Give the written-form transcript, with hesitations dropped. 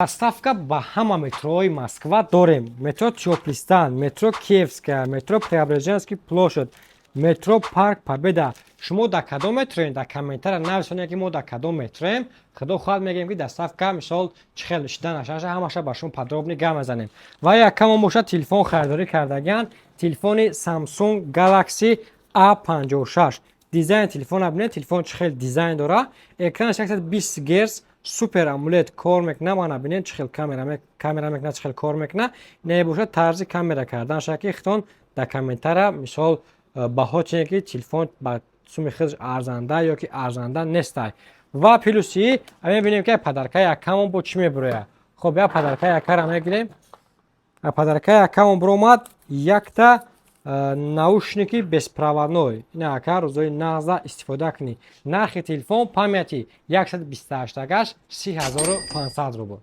Доставка ба ҳама метроҳои Москва дорем. Метро Теоплистан, метро Киевская, метро Преображенский площадь, метро Парк Победа. Шумо дар кадом метроем? Дар комментария нависонед ки мо дар кадом метроем. Худо хоҳад мегӯем ки доставка мисол чӣ хел шида нашаша, ҳамаша ба шумо подробно гап мезанем. Ва якам моша телефон харидорӣ кардаган, телефони Samsung Galaxy A56. Дизайн телефона бинед, телефон чӣ хел дизайн дора. Экранаш 120 Гц супер AMOLED кор мекунад. Бинед чӣ хел камера мекунад, чӣ хел кор мекунад. Не бошад тарзи камера кардан шаки хитон дар комментария мисол баҳо чине ки телефон ба суми худш арзанда ё ки арзанда нестай. Ва плюси мебинем ки подарка якамон бо чӣ мебурояд. Хоб я подарка якара мегирем. Подарка якамон буромад якта наушники беспроводной. Ина яка рӯзои нағза истифода кунӣ. Нархи телефон памяти 128 гаш 3500 рубл.